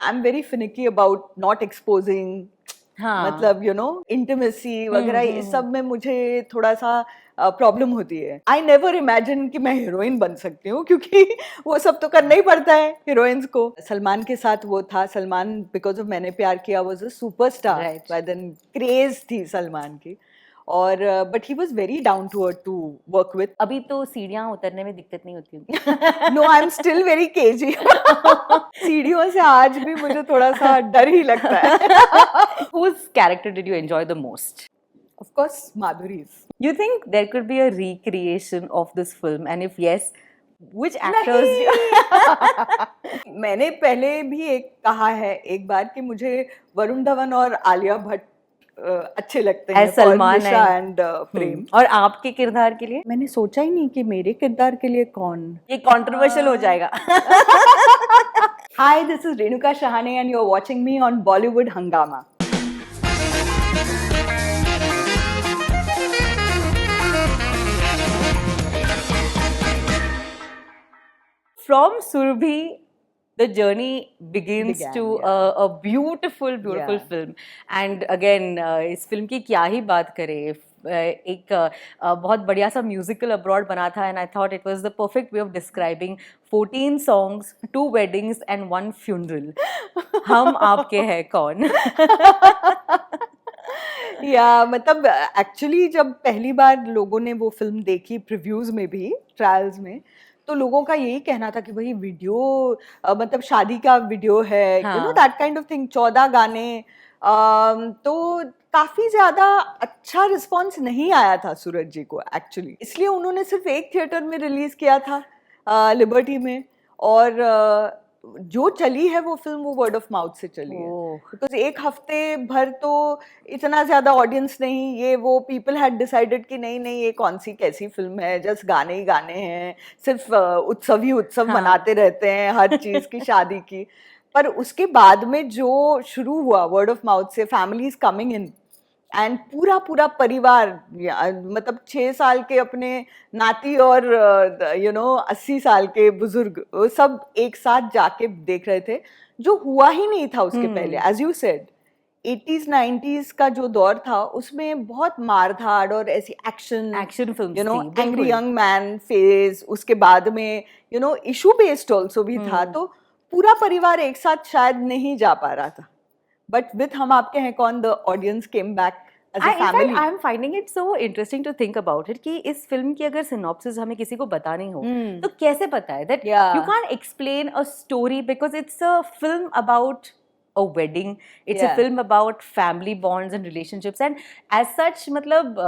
I am very finicky about not exposing, मतलब intimacy वगैरह इस सब में मुझे थोड़ा सा प्रॉब्लम होती है। आई नेवर इमेजिन कि मैं हीरोइन बन सकती हूँ, क्योंकि वो सब तो करना ही पड़ता है हीरोइंस को। सलमान के साथ वो था, Salman because of Maine Pyar Kiya was a superstar, by then craze थी सलमान की। और but he was very down to earth to work with. अभी तो सीढ़ियां उतरने में दिक्कत नहीं होती होगी? No, I am still very cagey. सीढ़ियों से आज भी मुझे थोड़ा सा डर ही लगता है। Whose character did you enjoy the most? Of course, Madhuri's. You think there could be a recreation of this film, and if yes, which actors? मैंने पहले भी कहा है एक बार कि मुझे वरुण धवन और आलिया भट्ट अच्छे लगते हैं, सलमान एंड प्रेम। और आपके किरदार के लिए? मैंने सोचा ही नहीं कि मेरे किरदार के लिए कौन। ये कंट्रोवर्शियल हो जाएगा। Hi, this is Renuka Shahane and you're watching me on Bollywood Hangama. From Surbhi, the journey begins to a beautiful film. And again, इस फिल्म की क्या ही बात करें, एक बहुत बढ़िया सा म्यूजिकल अब्रॉड बना था, and I thought it was the perfect way of describing 14 songs, 2 weddings and 1 funeral. हम आपके हैं कौन? या मतलब एक्चुअली जब पहली बार लोगों ने वो फिल्म देखी, प्रीव्यूज में भी, ट्रायल्स में, तो लोगों का यही कहना था कि भाई वीडियो मतलब शादी का वीडियो है, you know that kind of thing, 14 गाने। तो काफी ज्यादा अच्छा रिस्पांस नहीं आया था सूरज जी को एक्चुअली, इसलिए उन्होंने सिर्फ एक थिएटर में रिलीज किया था, लिबर्टी में। और जो चली है वो फिल्म, वो वर्ड ऑफ माउथ से चली है, बिकॉज एक हफ्ते भर तो इतना ज्यादा ऑडियंस नहीं, ये वो पीपल हैड डिसाइडेड कि नहीं नहीं ये कौन सी कैसी फिल्म है, जस्ट गाने ही गाने हैं, सिर्फ उत्सव ही उत्सव मनाते रहते हैं हर चीज की, शादी की। पर उसके बाद में जो शुरू हुआ वर्ड ऑफ माउथ से, फैमिलीज कमिंग इन, एंड पूरा परिवार, मतलब 6 साल के अपने नाती और 80 साल के बुजुर्ग, वो सब एक साथ जाके देख रहे थे, जो हुआ ही नहीं था उसके पहले। As you said, 80s 90s का जो दौर था उसमें बहुत मारधाड़ और ऐसी action film, angry young man phase, उसके बाद में इशू बेस्ड ऑल्सो भी था, तो पूरा परिवार एक साथ शायद नहीं जा पा रहा था। But with हम आपके हैं कौन, the audience came back as a family. I am finding it so interesting to think about it कि इस फिल्म की अगर synopsis हमें किसी को बतानी हो, तो कैसे पता है? That you can't explain a story because it's a film about a wedding, it's a film about family bonds and relationships, and as such मतलब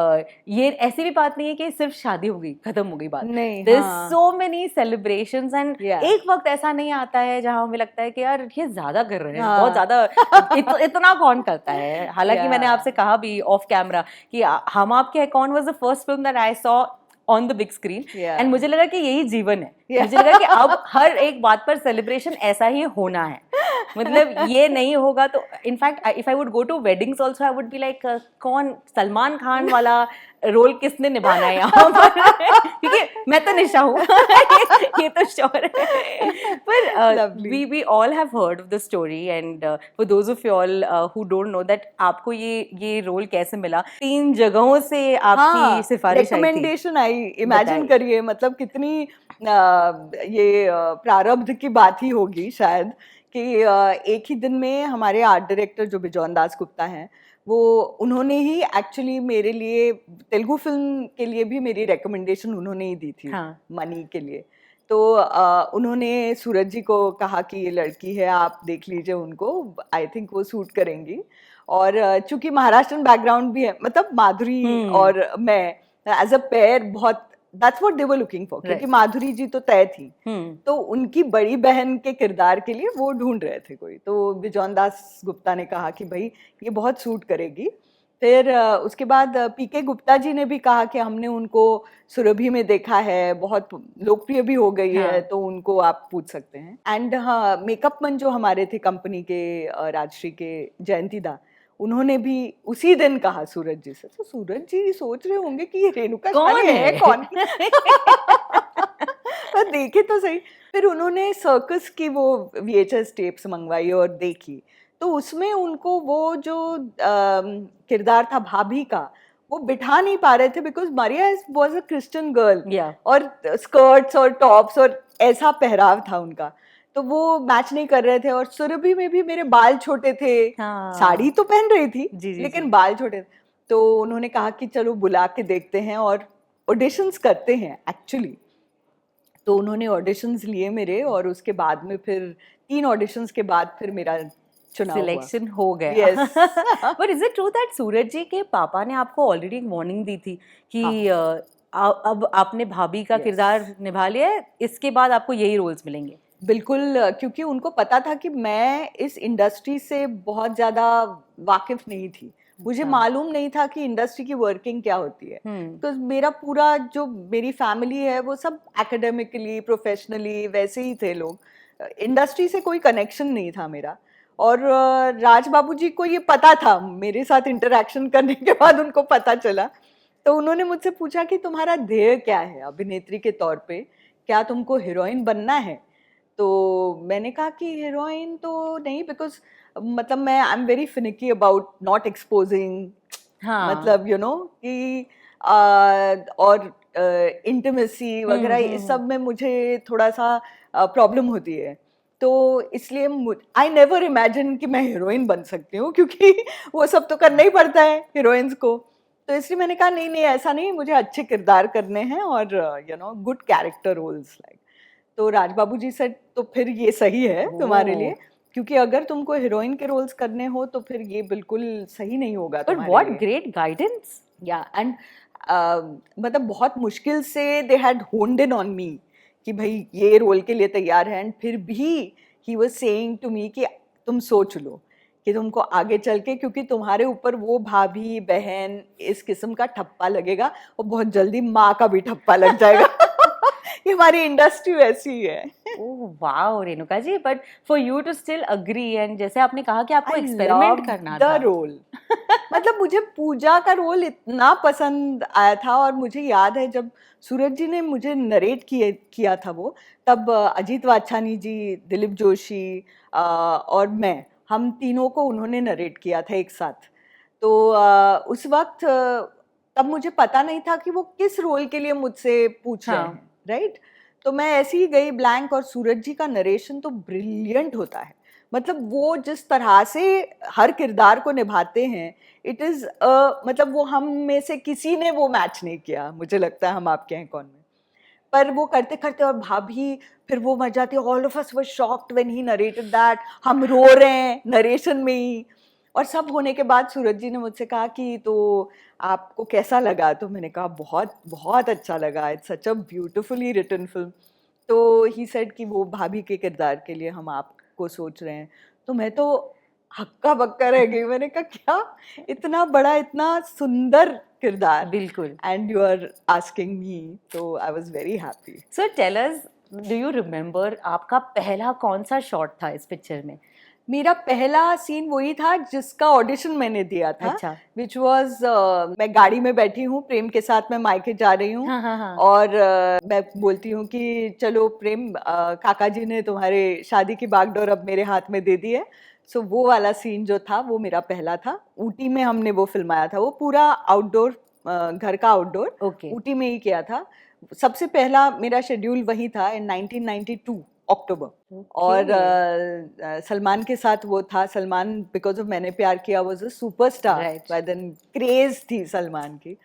ये ऐसी भी बात नहीं है कि सिर्फ शादी हो गई, खत्म हो गई बात। There's so many celebrations, and एक वक्त ऐसा नहीं आता है जहाँ हमें लगता है कि यार ये ज्यादा कर रहे हैं, बहुत ज्यादा, इतना कौन करता है। हालांकि मैंने आपसे कहा भी ऑफ कैमरा कि हम आपके हैं कौन was the first film that I saw on the big screen, and मुझे लगा कि यही जीवन है। मुझे लगा कि अब हर एक बात पर सेलिब्रेशन ऐसा ही होना है, मतलब ये नहीं होगा तो in fact if I would go to weddings also I would be like कौन सलमान खान वाला रोल किसने निभाना है यहाँ पर, क्योंकि मैं तो निशा हूँ, ये तो श्योर है। पर we all have heard of the story, and for those of you all who don't know that आपको ये रोल कैसे मिला, 3 जगहों से आपकी सिफारिश आई थी, रिकमेंडेशन आई। इमेजिन करिए, मतलब कितनी ये प्रारब्ध की बात ही होगी शायद, कि एक ही दिन में हमारे आर्ट डायरेक्टर जो बिजॉन दास गुप्ता हैं, वो उन्होंने ही एक्चुअली मेरे लिए तेलुगु फिल्म के लिए भी मेरी रिकमेंडेशन उन्होंने ही दी थी, मनी के लिए। तो उन्होंने सूरज जी को कहा कि ये लड़की है, आप देख लीजिए उनको, आई थिंक वो सूट करेंगी। और चूंकि महाराष्ट्रन बैकग्राउंड भी है, मतलब माधुरी और मैं एज अ पेयर बहुत, that's what they were looking for, क्योंकि माधुरी जी तो तय थी, तो उनकी बड़ी बहन के किरदार के लिए वो ढूंढ रहे थे कोई, तो बिजॉन दास गुप्ता ने कहा कि भाई ये बहुत सूट करेगी। फिर उसके बाद पीके गुप्ता जी ने भी कहा कि हमने उनको सुरभि में देखा है, बहुत लोकप्रिय भी हो गई है, तो उनको आप पूछ सकते हैं। एंड हाँ, मेकअप मन जो हमारे थे कंपनी के, राजश्री के जयंती दा, उन्होंने भी उसी दिन कहा सूरज जी से, तो सूरज जी सोच रहे होंगे कि ये रेणुका कौन है, कौन मैं देखी तो सही। फिर उन्होंने सर्कस की वो VHS टेप्स मंगवाई और देखी, तो उसमें उनको वो जो किरदार था भाभी का, वो बिठा नहीं पा रहे थे because Maria was a Christian girl, Yeah. और स्कर्ट्स और टॉप्स और ऐसा पहराव था उनका, तो वो मैच नहीं कर रहे थे। और सुरभि में भी मेरे बाल छोटे थे, हाँ। साड़ी तो पहन रही थी जी, जी, लेकिन जी। बाल छोटे थे। तो उन्होंने कहा कि चलो बुला के देखते हैं और ऑडिशंस करते हैं एक्चुअली। तो उन्होंने ऑडिशंस लिए मेरे, और उसके बाद में फिर 3 ऑडिशंस के बाद फिर मेरा चुनाव हुआ। सिलेक्शन हो गया। Yes. But is it true that Suraj ji के पापा ने आपको ऑलरेडी एक वार्निंग दी थी कि अब आपने भाभी का Yes. किरदार निभा लिया है, इसके बाद आपको यही रोल्स मिलेंगे? बिल्कुल, क्योंकि उनको पता था कि मैं इस इंडस्ट्री से बहुत ज़्यादा वाकिफ नहीं थी। मुझे अच्छा। मालूम नहीं था कि इंडस्ट्री की वर्किंग क्या होती है, बिकॉज मेरा पूरा जो मेरी फैमिली है वो सब एकेडमिकली प्रोफेशनली वैसे ही थे लोग, इंडस्ट्री से कोई कनेक्शन नहीं था मेरा। और राज बाबू जी को ये पता था, मेरे साथ इंटरेक्शन करने के बाद उनको पता चला। तो उन्होंने मुझसे पूछा कि तुम्हारा ध्येय क्या है अभिनेत्री के तौर पे, क्या तुमको हीरोइन बनना है? तो मैंने कहा कि हीरोइन तो नहीं, बिकॉज मतलब मैं I am very finicky about not exposing, हाँ। मतलब यू नो कि और इंटीमेसी वगैरह इस सब में मुझे थोड़ा सा प्रॉब्लम होती है। तो इसलिए आई नेवर इमेजिन कि मैं हीरोइन बन सकती हूँ, क्योंकि वो सब तो करना ही पड़ता है हीरोइंस को। तो इसलिए मैंने कहा नहीं नहीं ऐसा नहीं, मुझे अच्छे किरदार करने हैं और you know good character roles like. तो राज बाबू जी से तो फिर ये सही है तुम्हारे लिए, क्योंकि अगर तुमको हीरोइन के रोल्स करने हो तो फिर ये बिल्कुल सही नहीं होगा बट तुम्हारे व्हाट लिए। Great guidance. या एंड मतलब बहुत मुश्किल से they had होन्ड in on me कि भाई ये रोल के लिए तैयार है, एंड फिर भी he was saying to me कि तुम सोच लो कि तुमको आगे चल के, क्योंकि तुम्हारे ऊपर वो भाभी बहन इस किस्म का ठप्पा लगेगा और बहुत जल्दी माँ का भी ठप्पा लग जाएगा। ये हमारी इंडस्ट्री वैसी है। Oh wow Renuka ji, but for you to still agree, and जैसे आपने कहा कि आपको एक्सपेरिमेंट करना था। द रोल मतलब मुझे पूजा का रोल इतना पसंद आया था, और मुझे याद है जब सूरज जी ने मुझे नरेट किया था वो, तब अजीत वाछानी जी, दिलीप जोशी और मैं, हम तीनों को उन्होंने नरेट किया था एक साथ। तो उस वक्त तब मुझे पता नहीं था कि वो किस रोल के लिए मुझसे पूछ रहे हैं, राइट? तो मैं ऐसे ही गई ब्लैंक, और सूरज जी का नरेशन तो ब्रिलियंट होता है। मतलब वो जिस तरह से हर किरदार को निभाते हैं, इट इज़ मतलब वो हम में से किसी ने वो मैच नहीं किया, मुझे लगता है हम आपके हैं कौन में। पर वो करते करते, और भाभी फिर वो मर जाती है, all of us were shocked when he narrated that, हम रो रहे हैं नरेशन में ही। और सब होने के बाद सूरज जी ने मुझसे कहा कि तो आपको कैसा लगा? तो मैंने कहा बहुत बहुत अच्छा लगा, it's such a beautifully written film. तो ही सेड कि वो भाभी के किरदार के लिए हम आपको सोच रहे हैं। तो मैं तो हक्का बक्का रह गई, मैंने कहा क्या इतना बड़ा इतना सुंदर किरदार, बिल्कुल। And you are asking me, तो I was very happy. So tell us, do you remember आपका पहला कौन सा शॉट था इस पिक्चर में? मेरा पहला सीन वही था जिसका ऑडिशन मैंने दिया था, अच्छा। विच वॉज मैं गाड़ी में बैठी हूँ प्रेम के साथ, मैं मायके जा रही हूँ, हाँ। और मैं बोलती हूँ कि चलो प्रेम, काका जी ने तुम्हारे शादी की बागडोर अब मेरे हाथ में दे दी है। सो वो वाला सीन जो था वो मेरा पहला था। ऊटी में हमने वो फिल्माया था, वो पूरा आउटडोर, घर का आउटडोर ऊटी में ही किया था। सबसे पहला मेरा शेड्यूल वही था इन 1992 अक्टूबर। और सलमान के साथ वो था। Salman because of Maine Pyar Kiya was a superstar, by then craze थी सलमान की।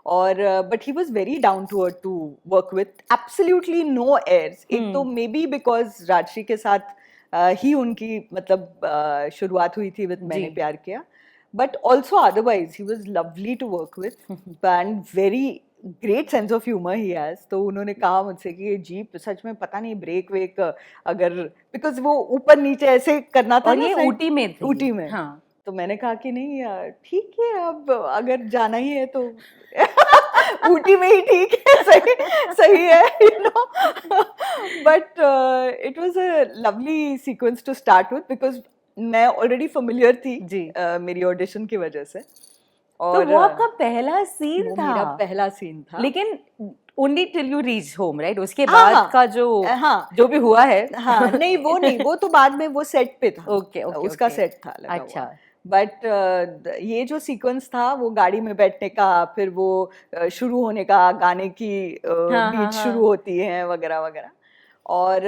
और but he was very down to earth to work with, absolutely no airs. एक तो मे बी बिकॉज राजश्री के साथ ही उनकी मतलब शुरुआत हुई थी with Maine Pyar Kiya, but also otherwise he was lovely to work with and very great sense of humour he has. तो उन्होंने कहा मुझसे कि ये जीप सच में पता नहीं ब्रेक वेक अगर, बिकॉज वो ऊपर नीचे ऐसे करना था, और ये ऊटी में थी। ऊटी में। हाँ। तो मैंने कहा कि नहीं ठीक है, अब अगर जाना ही है तो ऊटी में ही ठीक है, सही है, you know. But it was a lovely sequence to start with, because मैं ऑलरेडी फेमिलियर थी मेरी ऑडिशन की वजह से। और तो वो आपका पहला सीन था? मेरा पहला सीन था। लेकिन only till you reach home, right? उसके हाँ, बाद हाँ, का जो हाँ, जो भी हुआ है हाँ, नहीं वो तो बाद में वो सेट पे था, ओके ओके उसका ओके सेट था लगा अच्छा हुआ। बट ये जो सीक्वेंस था वो गाड़ी में बैठने का, फिर वो शुरू होने का, गाने की हाँ हाँ बीट शुरू हाँ होती है वगैरह वगैरह, और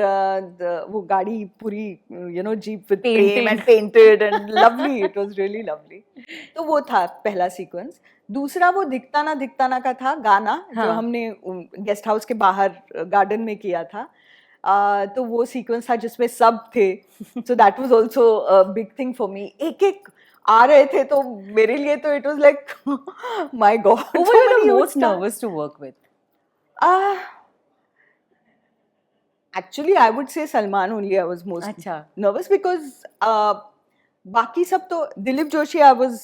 वो गाड़ी पूरी jeep with frame painted and painted and lovely, it was really lovely. तो वो था पहला सीक्वेंस। दूसरा वो दिखता ना का था गाना, जो हाँ हमने गेस्ट हाउस के बाहर गार्डन में किया था। तो वो सीक्वेंस था जिसमें सब थे, so that was also a big thing for me. एक एक आ रहे थे तो मेरे लिए तो it was like my God, who were so you the many huge most star. nervous to work with? Actually, I would say Salman only. I was most अच्छा nervous because बाकी सब तो Dilip Joshi I was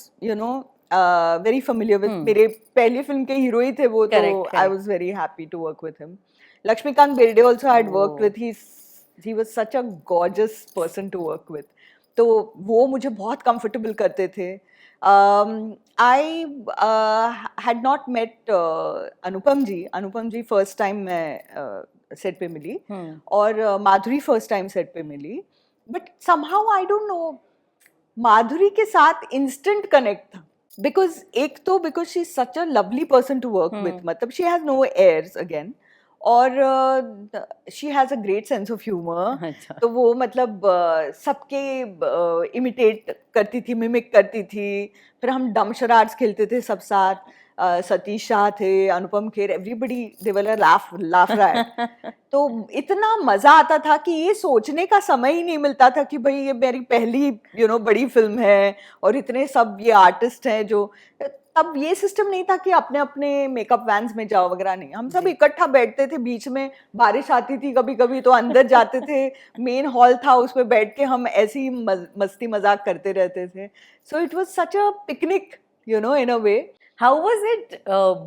very familiar with. मेरे पहली film के hero ही थे वो, तो correct I correct was very happy to work with him. Lakshmikant Berde also I had worked with. He was such a gorgeous person to work with. तो वो मुझे बहुत comfortable करते थे. I had not met Anupam ji. Anupam ji first time मैं set पे मिली, और माधुरी फर्स्ट टाइम सेट पे मिली, but somehow I don't know, Madhuri के साथ इंस्टेंट कनेक्ट था, because she is such a lovely person to work with, मतलब she has no airs again, और she has a great sense of humour. अच्छा तो वो मतलब सबके इमिटेट करती थी, मिमिक करती थी। फिर हम डम शराड्स खेलते थे सब साथ, सतीश शाह थे, Anupam Kher, everybody they were laugh riot. तो इतना मजा आता था कि ये सोचने का समय ही नहीं मिलता था कि भाई ये मेरी पहली बड़ी फिल्म है, और इतने सब ये आर्टिस्ट हैं जो, तब ये सिस्टम नहीं था कि अपने अपने मेकअप वैन्स में जाओ वगैरह, नहीं, हम सब इकट्ठा बैठते थे, बीच में बारिश आती थी कभी कभी तो अंदर जाते थे, मेन हॉल था उसमें बैठ के हम ऐसी ही मस्ती मजाक करते रहते थे। So it was such a picnic in a way. How was it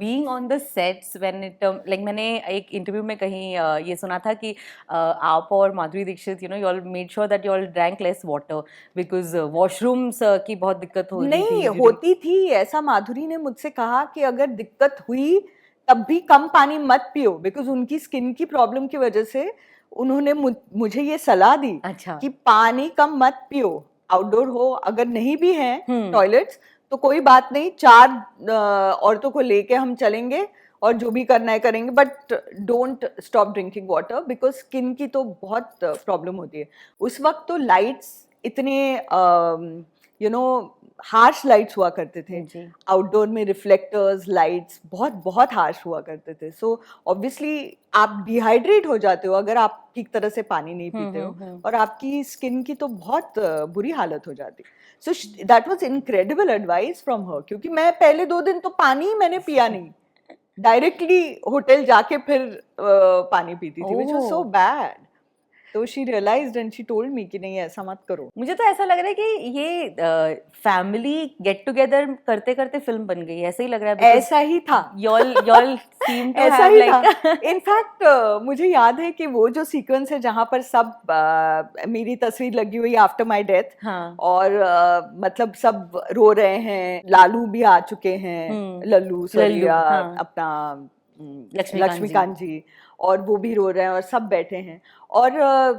being on the sets when it like मैंने एक इंटरव्यू में कहीं ये सुना था कि आप और Madhuri Dixit you all made sure that you all drank less water because washrooms की बहुत दिक्कत हो रही थी नहीं होती थी ऐसा, माधुरी ने मुझसे कहा कि अगर दिक्कत हुई तब भी कम पानी मत पियो, बिकॉज उनकी स्किन की प्रॉब्लम की वजह से उन्होंने मुझे ये सलाह दी अच्छा कि पानी कम मत पियो, आउटडोर हो, अगर नहीं भी हैं टॉयलेट्स तो कोई बात नहीं, 4 औरतों को लेके हम चलेंगे और जो भी करना है करेंगे, but don't stop drinking water, because skin की तो बहुत प्रॉब्लम होती है। उस वक्त तो लाइट्स इतने हार्श लाइट्स हुआ करते थे, आउटडोर में रिफ्लेक्टर्स लाइट्स बहुत बहुत हार्श हुआ करते थे। सो ऑब्वियसली आप डिहाइड्रेट हो जाते हो अगर आप ठीक तरह से पानी नहीं पीते हो, और आपकी स्किन की तो बहुत बुरी हालत हो जाती। So that was incredible advice from her, क्योंकि मैं पहले 2 दिन तो पानी ही मैंने पिया नहीं, डायरेक्टली होटल जाके फिर पानी पीती थी, व्हिच वाज सो बैड। तो she realised and she told me कि नहीं ऐसा मत करो। मुझे तो ऐसा लग रहा है कि ये फैमिली गेट टुगेदर करते करते फिल्म बन गई, ऐसा ही लग रहा है। ऐसा ही था, y'all seem to ऐसा have ही like था। इनफैक्ट मुझे याद है कि वो जो सीक्वेंस है जहाँ पर सब मेरी तस्वीर लगी हुई आफ्टर माय डेथ, हाँ और मतलब सब रो रहे हैं, लालू भी आ चुके हैं, लल्लू सॉरी हाँ। अपना लक्ष्मीकांत जी, और वो भी रो रहे हैं और सब बैठे हैं, और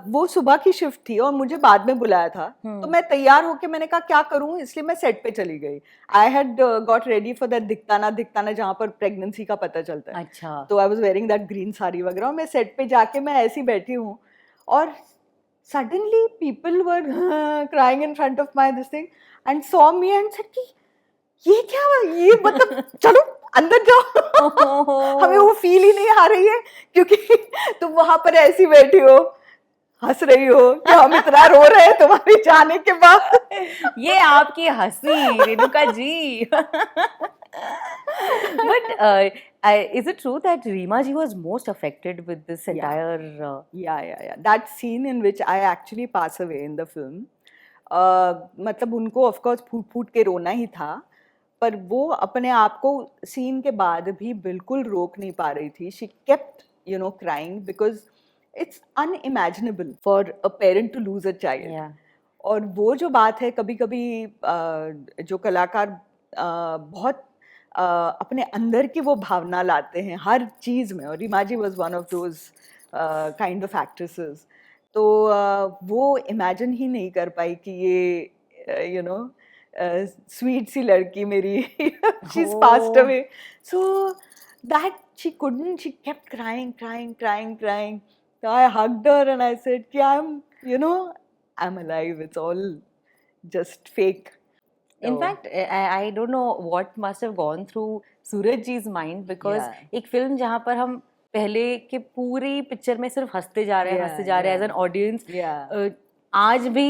वो सुबह की शिफ्ट थी और मुझे बाद में बुलाया था, तो मैं तैयार होके मैंने कहा क्या करूं, इसलिए मैं सेट पे चली गई। I had got ready for that दिखता ना जहाँ पर प्रेगनेंसी का पता चलता है। अच्छा तो I was wearing that green sari वगैरह, और मैं सेट पे जाके मैं ऐसी बैठी हूँ, और suddenly people were crying in front of my this thing and saw me and said कि ये क्या, ये मतलब चलो अंदर जाओ। हमें वो फील ही नहीं आ रही है, क्योंकि तुम वहां पर ऐसी बैठी हो, हंस रही हो कि हम इतना रो रहे हैं तुम्हारे जाने के बाद। ये आपकी हंसी Renuka ji. But is it true that Reema ji was most affected with this entire? Yeah. That scene in which I actually pass away in the film. मतलब उनको of course फूट के रोना ही था, पर वो अपने आप को सीन के बाद भी बिल्कुल रोक नहीं पा रही थी। She kept crying because it's unimaginable for a parent to lose a child. Yeah. और वो जो बात है, कभी कभी जो कलाकार बहुत अपने अंदर की वो भावना लाते हैं हर चीज़ में, और Reema ji was one of those kind of actresses. तो वो इमेजिन ही नहीं कर पाई कि ये यू नो स्वीट सी लड़की मेरी she is passed away, so that she couldn't, she kept crying. So I hugged her and I said कि I'm alive, it's all just fake. In fact, I don't know what must have gone through Suraj जी's mind, because एक फिल्म जहाँ पर हम पहले के पूरी पिक्चर में सिर्फ हंसते जा रहे हैं एज एन ऑडियंस, आज भी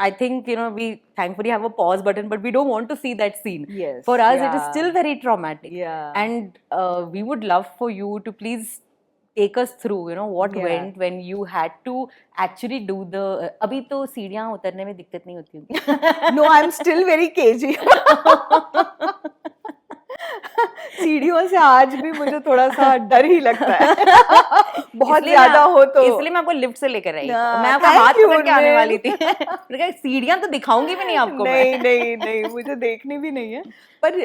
I think we thankfully have a pause button, but we don't want to see that scene. Yes, for us it is still very traumatic. And we would love for you to please take us through what went when you had to actually do the अभी तो सीढ़ियाँ उतरने में दिक्कत नहीं होती होगी. No, I'm still very cagey. सीढ़ियों से आज भी मुझे थोड़ा सा डर ही लगता है बहुत ज्यादा हो तो, इसलिए मैं आपको लिफ्ट से लेकर आई. मैं आपका हाथ पकड़ के आने वाली थी. सीढ़ियां तो दिखाऊंगी भी नहीं आपको. नहीं मुझे देखनी भी नहीं है. पर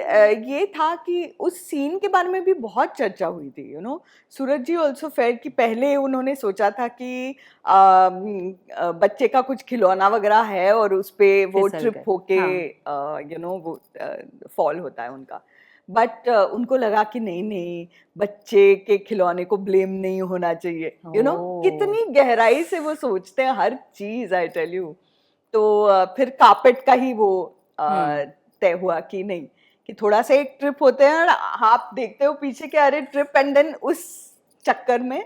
ये था कि उस सीन के बारे में भी बहुत चर्चा हुई थी. सूरज जी ऑल्सो फेल्ट कि पहले उन्होंने सोचा था कि बच्चे का कुछ खिलौना वगैरह है और उस पे वो ट्रिप होके वो फॉल होता है उनका. बट उनको लगा कि नहीं, बच्चे के खिलौने को ब्लेम नहीं होना चाहिए. कितनी गहराई से वो सोचते हैं हर चीज, आई टेल यू. तो फिर कार्पेट का ही वो तय हुआ कि नहीं, कि थोड़ा सा एक ट्रिप होते हैं और आप देखते हो पीछे के अरे ट्रिप, एंड देन उस चक्कर में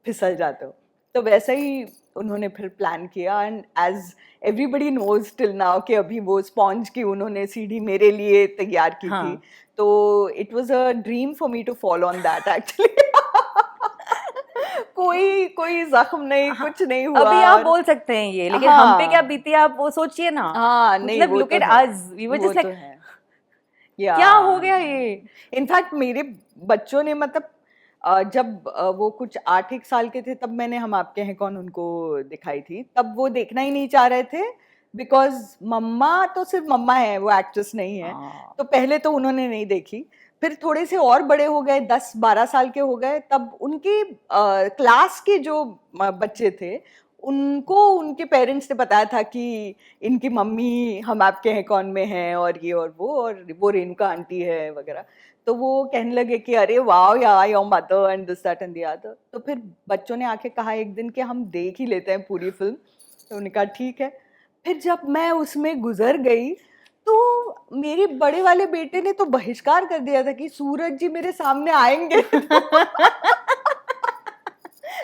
फिसल जाते हो. तो वैसा ही उन्होंने फिर प्लान किया. And as everybody knows till now कि अभी वो स्पॉन्ज की उन्होंने सीढ़ी मेरे लिए तैयार की थी. तो it was a dream for me to follow on that actually. कोई जख्म नहीं, कुछ नहीं हुआ. अभी आप बोल सकते हैं ये, लेकिन हम पे क्या बीती आप वो सोचिए ना. नहीं, मतलब look at us, we were just like क्या हो गया ये. इनफैक्ट मेरे बच्चों ने मतलब जब वो कुछ 8-1 साल के थे तब मैंने हम आपके हैं कौन उनको दिखाई थी. तब वो देखना ही नहीं चाह रहे थे, बिकॉज मम्मा तो सिर्फ मम्मा है, वो एक्ट्रेस नहीं है. तो पहले तो उन्होंने नहीं देखी. फिर थोड़े से और बड़े हो गए, 10-12 साल के हो गए, तब उनके क्लास के जो बच्चे थे उनको उनके पेरेंट्स ने बताया था कि इनकी मम्मी हम आपके हैं कौन में है और ये और वो रेणुका आंटी है वगैरह. तो वो कहने लगे कि अरे वाओ यार, your mother and this that and the other. तो फिर बच्चों ने आके कहा एक दिन कि हम देख ही लेते हैं पूरी फिल्म. तो उन्होंने कहा ठीक है. फिर जब मैं उसमें गुजर गई तो मेरे बड़े वाले बेटे ने तो बहिष्कार कर दिया था कि सूरज जी मेरे सामने आएंगे.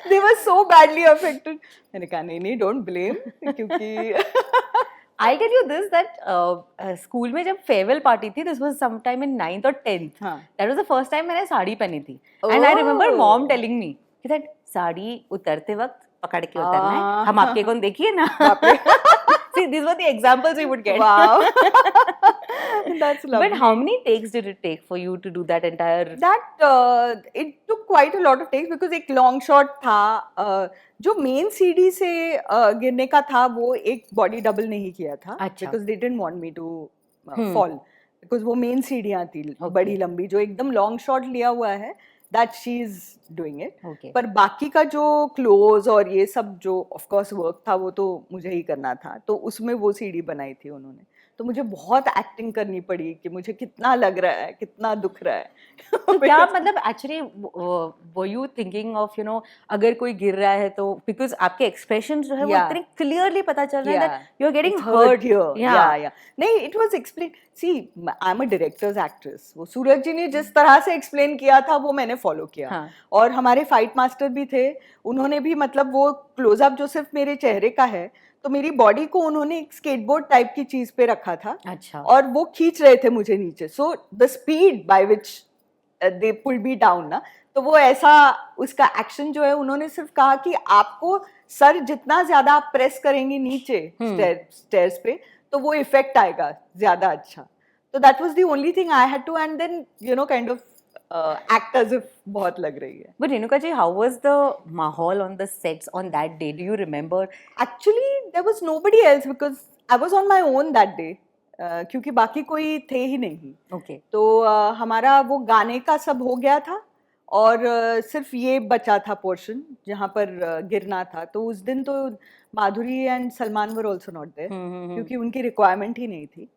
They were so badly affected. मैंने कहा नहीं, don't blame, क्योंकि I'll tell you this that school में जब फेयरवेल पार्टी थी, this was sometime in 9th or 10th. That was the first time मैंने साड़ी पहनी थी. And I remember mom telling me कि that साड़ी उतरते वक्त पकड़ के उतरना है. हम आपके कौन देखिए ना. See, these were the examples we would get. Wow. That's lovely. But how many takes did it take for you to do that entire? That it took quite a lot of takes because एक long shot था. जो main सीढ़ी से गिरने का था वो एक बॉडी डबल नहीं किया था. Because they didn't want me to fall. Because वो मेन सीढ़ियाँ थी बड़ी लंबी, जो एकदम लॉन्ग शॉट लिया हुआ है. That she is doing it. पर बाकी का जो क्लोज और ये सब जो ऑफ कोर्स वर्क था वो तो मुझे ही करना था. तो उसमें वो सीढ़ी बनाई थी उन्होंने. तो मुझे बहुत एक्टिंग करनी पड़ी कि मुझे कितना लग रहा है, कितना दुख रहा है. तो क्या मतलब actually were you thinking of अगर कोई गिर रहा है तो, बिकॉज आपके एक्सप्रेशन जो है वो इतने क्लियरली पता चल रहा है that you are getting hurt here. या नहीं, it was explain. See I am a director's actress. वो सूरज जी ने जिस तरह से एक्सप्लेन किया था वो मैंने फॉलो किया. और हमारे फाइट मास्टर भी थे, उन्होंने भी मतलब वो क्लोजअप जो सिर्फ मेरे चेहरे का है, तो मेरी बॉडी को उन्होंने एक स्केटबोर्ड टाइप की चीज पे रखा था. अच्छा. और वो खींच रहे थे मुझे नीचे. So the speed by which they pull me down ना, तो वो ऐसा उसका एक्शन जो है उन्होंने सिर्फ कहा कि आपको सर जितना ज्यादा आप प्रेस करेंगे नीचे स्टेयर्स पे तो वो इफेक्ट आएगा ज्यादा अच्छा. तो that was the only thing I had to, and then kind of act as if बहुत लग रही है. But Renuka ji, how was the mahal on the sets on that day? Do you remember? Actually, there was nobody else because I was on my own that day. क्योंकि बाकी कोई थे ही नहीं। Okay. तो हमारा वो गाने का सब हो गया था और सिर्फ ये बचा था पोर्शन जहाँ पर गिरना था। तो उस दिन तो Madhuri and Salman were also not there क्योंकि उनकी रिक्वायरमेंट ही नहीं थी।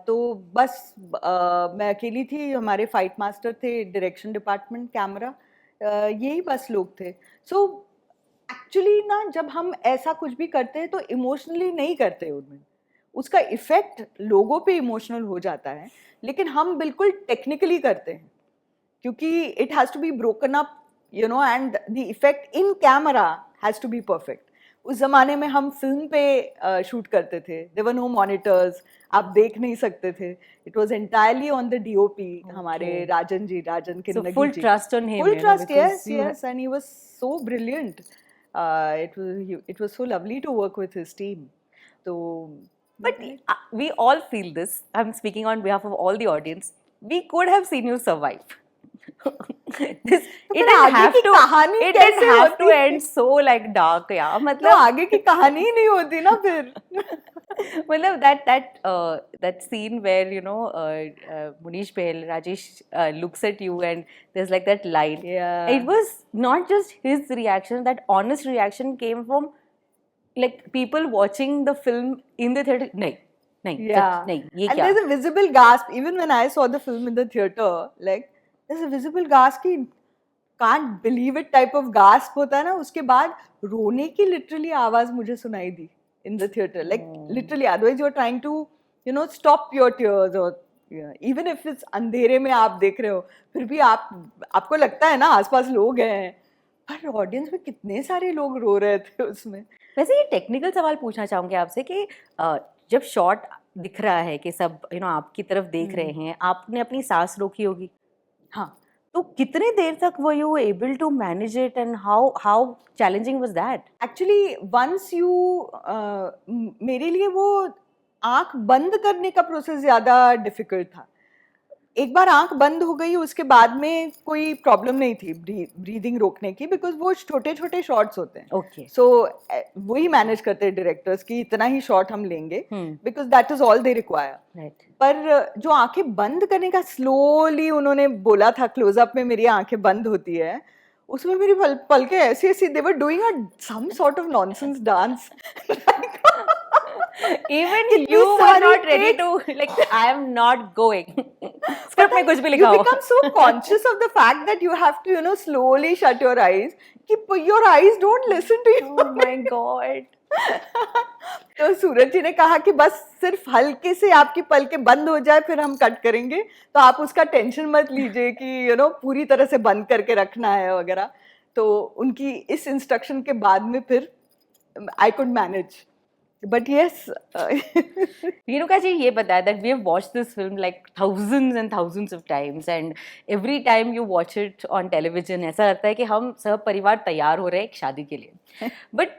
तो बस मैं अकेली थी, हमारे फाइट मास्टर थे, डायरेक्शन डिपार्टमेंट, कैमरा, यही बस लोग थे। सो एक्चुअली ना जब हम ऐसा कुछ भी करते हैं तो इमोशनली नहीं करते उनमें, उसका इफेक्ट लोगों पे इमोशनल हो जाता है, लेकिन हम बिल्कुल टेक्निकली करते हैं क्योंकि it has to be broken up you know and the effect in camera has to be perfect. उस ज़माने में हम फिल्म पे शूट करते थे, देयर वर नो मॉनिटर्स, आप देख नहीं सकते थे, it was entirely on the DOP. हमारे राजन So किन्नगी full ji, trust on him, full you know, trust, because yes, and he was so brilliant. It was so lovely to work with his team. So, but we all feel this. I'm speaking on behalf of all the audience. We could have seen you survive. This it didn't have to. It didn't have to end so like dark. Yeah, तो मतलब आगे की कहानी ही नहीं होती ना फिर। मतलब that scene where you know Munish Bahl, Rajesh looks at you and there's like that line. Yeah. It was not just his reaction. That honest reaction came from like people watching the film in the theater. नहीं, नहीं, Yeah. नहीं, ये And क्या? there's a visible gasp. Even when I saw the film in the theater, like there's a visible gasp की can't believe it type of gasp होता है ना, उसके बाद रोने की literally आवाज मुझे सुनाई दी in the theater. Like literally, otherwise you're trying to you know stop your tears or even if it's अंधेरे में आप देख रहे हो, फिर भी आपको लगता है ना आसपास लोग हैं, पर ऑडियंस में कितने सारे लोग रो रहे थे उसमें। वैसे ये टेक्निकल सवाल पूछना चाहूंगी आपसे कि जब शॉट दिख रहा है कि सब यू नो आपकी तरफ देख रहे हैं, आपने अपनी सांस रोकी होगी। हाँ, तो कितने देर तक वो you able to manage it and how challenging was that? Actually once you मेरे लिए वो आंख बंद करने का प्रोसेस ज़्यादा डिफिकल्ट था। एक बार आंख बंद हो गई उसके बाद में कोई प्रॉब्लम नहीं थी ब्रीदिंग रोकने की, बिकॉज वो छोटे छोटे शॉट्स होते हैं। ओके। सो वही मैनेज करते हैं डायरेक्टर्स की इतना ही शॉट हम लेंगे, because that is all they require. Right. पर जो आंखें बंद करने का स्लोली उन्होंने बोला था, क्लोजअप में मेरी आंखें बंद होती है, उसमें मेरी पलकें ऐसी ऐसी, they were doing some sort of nonsense dance. Even you were not ready to like I am not going. Script में कुछ भी लिखा हो. You become so conscious of the fact that you have to, you know, slowly shut your eyes. कि your eyes don't listen to you. Oh my God. तो सूरज जी ने कहा कि बस सिर्फ हल्के से आपकी पलकें बंद हो जाए फिर हम कट करेंगे, तो आप उसका टेंशन मत लीजिए कि यू नो पूरी तरह से बंद करके रखना है वगैरह। तो उनकी इस इंस्ट्रक्शन के बाद में फिर I could manage. But yes, Renuka ji, ये बताया that we have watched this film like thousands and thousands of times, and every time you watch it on television, ऐसा लगता है कि हम सब परिवार तैयार हो रहे हैं एक शादी के लिए. But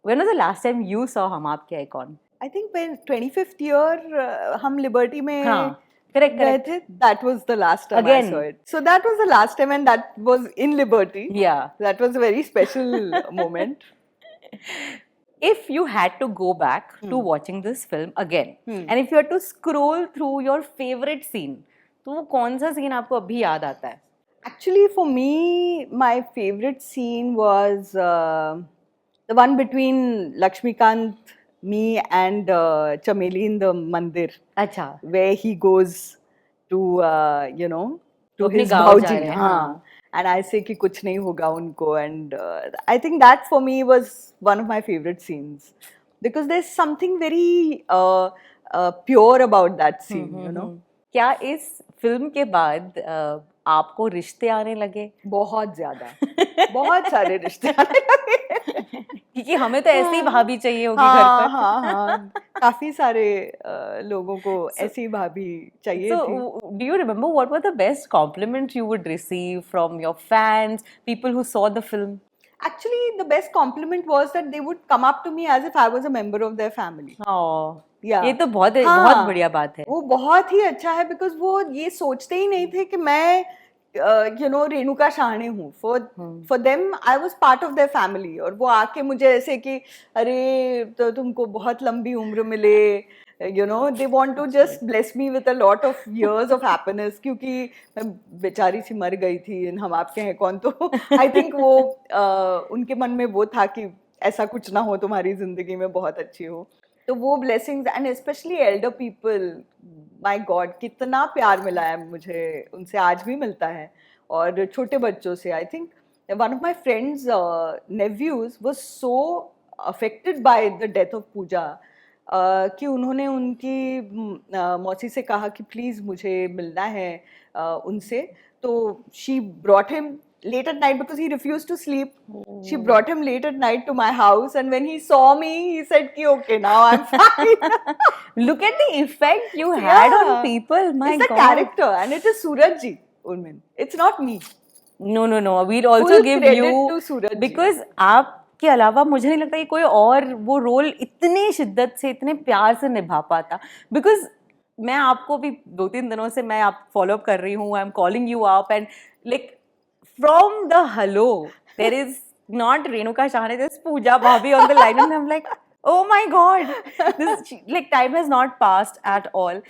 when was the last time you saw हम आपके Icon? I think when 25th year हम Liberty में correct. That was the last time I saw it. So that was the last time, and that was in Liberty. Yeah, that was a very special moment. If you had to go back to watching this film again, and if you had to scroll through your favorite scene, तो वो कौन सा scene आपको अभी याद आता है? Actually, for me, my favorite scene was the one between Lakshmikant, me, and Chameli in the mandir. अच्छा. Where he goes to, you know, to his bhauji. हाँ. And I say कि कुछ नहीं होगा उनको, and I think that for me was one of my favorite scenes because there's something very pure about that scene, you know. क्या इस film के बाद आपको रिश्ते आने लगे? बहुत ज़्यादा, बहुत सारे रिश्ते आने लगे क्योंकि हमें तो ऐसे ही भाभी चाहिए होगी घर पर. हाँ, काफी सारे लोगों को ऐसी भाभी चाहिए थी. So, do you remember what were the best compliments you would receive from your fans, people who saw the film? Actually, the best compliment was that they would come up to me as if I was a member of their family. Oh, yeah. ये तो बहुत बढ़िया बात है. वो बहुत ही अच्छा है because वो ये सोचते ही नहीं थे कि मैं you know रेणुका शाहने हूँ. For them I was part of their family. और वो आके मुझे ऐसे कि अरे तो तुमको बहुत लंबी उम्र मिले, you know, they want to just bless me with a lot of years of happiness, क्योंकि मैं बेचारी सी मर गई थी, हम आपके हैं कौन, तो I think वो उनके मन में वो था कि ऐसा कुछ ना हो, तुम्हारी जिंदगी में बहुत अच्छी हो, तो वो blessings, and specially Elder people, my God कितना प्यार मिला है मुझे उनसे, आज भी मिलता है, और छोटे बच्चों से। I think one of my friends nephews was so affected by the death of Pooja कि उन्होंने उनकी मौसी से कहा कि प्लीज़ मुझे मिलना है उनसे, तो she brought him late at night because he refused to sleep. She brought him late at night to my house, and when he saw me, he said, "Ki okay, now I'm fine." Look at the effect you had on people. My it's God. a character, and it is Suraj ji, Urmin. It's not me. No. We'll also Full give credit you to Suraj ji. because आपके अलावा मुझे नहीं लगता कि कोई और वो role इतनी शिद्दत से, इतने प्यार से निभा पाता. Because मैं आपको भी 2-3 दिनों से मैं आप फॉलो अप कर रही हूँ. I'm calling you up and like from the hello, there is not Renuka Shahane, there's Pooja Bhabhi on the line, and I'm like, oh my God, this like time has not passed at all.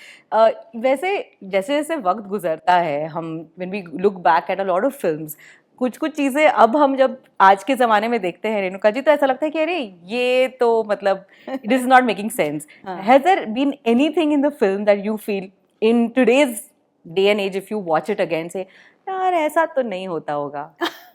वैसे जैसे जैसे वक्त गुजरता है, हम when we look back at a lot of films, कुछ चीज़ें अब हम जब आज के ज़माने में देखते हैं रेणुका जी, तो ऐसा लगता है कि अरे ये तो मतलब it is not making sense. Has there been anything in the film that you feel in today's day and age, if you watch it again, say यार ऐसा तो नहीं होता होगा?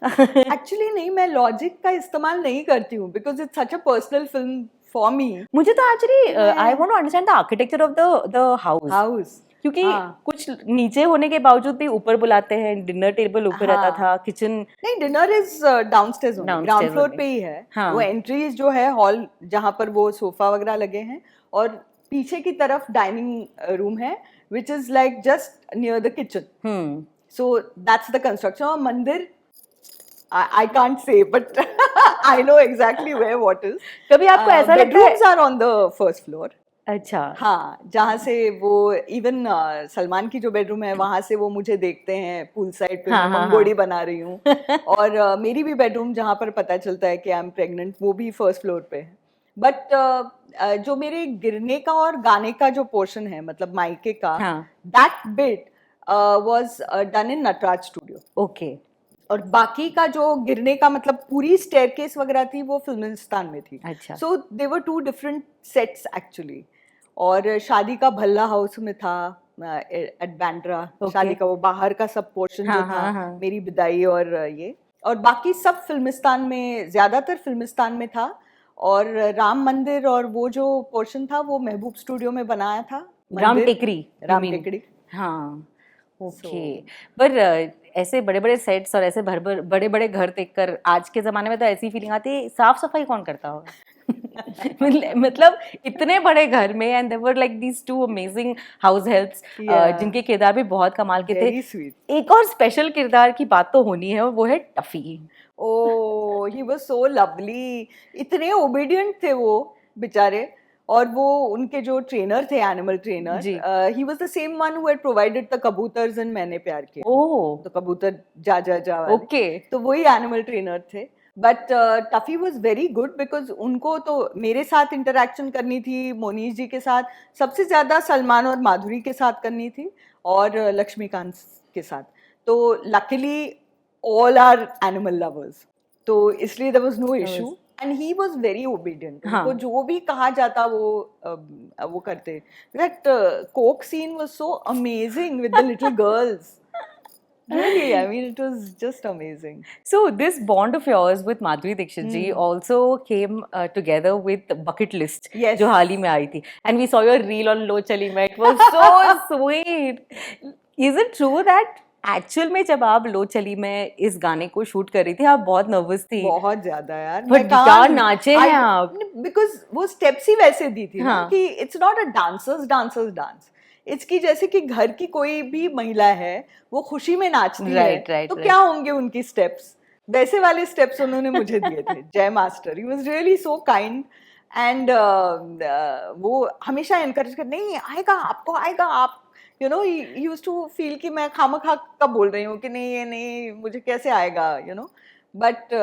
एक्चुअली नहीं, मैं लॉजिक का इस्तेमाल नहीं करती हूँ because it's such a personal film for me. मुझे तो actually I want to understand the architecture of the house, क्योंकि कुछ नीचे होने के बावजूद भी ऊपर बुलाते हैं, डिनर टेबल ऊपर रहता था, किचन नहीं, dinner is downstairs, ground floor पे ही है. वो एंट्री जो है हॉल जहाँ पर वो सोफा वगैरह लगे हैं, और पीछे की तरफ डाइनिंग रूम है which is like just near the kitchen. So that's the construction of mandir. I can't say, but I know exactly where what is. कभी आपको ऐसा लगता है? Bedrooms are on the first floor. अच्छा. हाँ, जहाँ से वो इवन सलमान की जो बेडरूम है वहाँ से वो मुझे देखते हैं पूल साइड पे. मैं मंगोड़ी बना रही हूँ. और मेरी भी बेडरूम जहाँ पर पता चलता है कि आई एम प्रेग्नेंट, वो भी फर्स्ट फ्लोर पे है. बट जो मेरे गिरने का और गाने का जो पोर्शन है, मतलब मायके का, that bit was done in Nataraj Studio. Okay. और बाकी का जो गिरने का मतलब पूरी स्टेयरकेस वगैरह थी वो फिल्मिस्तान में थी. अच्छा. So they were 2 different sets actually. और शादी का भल्ला हाउस में था एट बैंड्रा. शादी का वो बाहर का सब पोर्शन जो था, मेरी विदाई और ये, और बाकी सब फिल्मिस्तान में, ज्यादातर फिल्मिस्तान में था. और राम मंदिर और वो जो पोर्शन था वो महबूब स्टूडियो में बनाया था. राम टेकड़ी. हाँ. ओके. पर ऐसे बड़े बड़े सेट्स और ऐसे बड़े बड़े घर देखकर आज के ज़माने में तो ऐसी फीलिंग आती है, साफ सफाई कौन करता होगा? मतलब इतने बड़े घर में, and there were like these 2 amazing house helps जिनके किरदार भी बहुत कमाल के थे. एक और स्पेशल किरदार की बात तो होनी है, और वो है Tuffy. Oh, he was so lovely. इतने ओबीडिएंट थे वो बेचारे. और वो उनके जो ट्रेनर थे, animal trainer, he was the same one who had provided the कबूतर्स इन मैंने प्यार किया. तो कबूतर जा वाले. ओके. तो वही एनिमल ट्रेनर थे. But Tuffy was very good because उनको तो मेरे साथ इंटरेक्शन करनी थी, मोनीश जी के साथ, सबसे ज्यादा सलमान और माधुरी के साथ करनी थी, और लक्ष्मीकांत के साथ. तो luckily all are animal lovers, तो इसलिए there was no issue. And he was very obedient. उनको जो भी कहा जाता वो करते. That coke scene was so amazing with the little girls. Really, I mean, it was just amazing. So this bond of yours with Madhuri Dixit ji also came together with Bucket List, जो हाल ही में आई थी. And we saw your reel on Lo Chali Main. It was so sweet. Is it true that actual में जब आप लो चली में इस गाने को शूट कर रही थी, आप बहुत नर्वस थी? बहुत ज्यादा यार. बट क्या नाचे हैं आप? बिकॉज वो स्टेप्स ही वैसे दी थी ना कि it's not a dancers dance. It's की जैसे कि घर की कोई भी महिला है वो खुशी में नाचती है, तो क्या होंगे उनकी स्टेप्स, वैसे वाले स्टेप्स उन्होंने मुझे दिए थे. जय master, he was really so kind. And वो हमेशा एनकरेज कर, नहीं आएगा आपको, आएगा आप, you know, he used to feel कि मैं खामखा का बोल रही हूँ कि नहीं ये नहीं मुझे कैसे आएगा, you know. But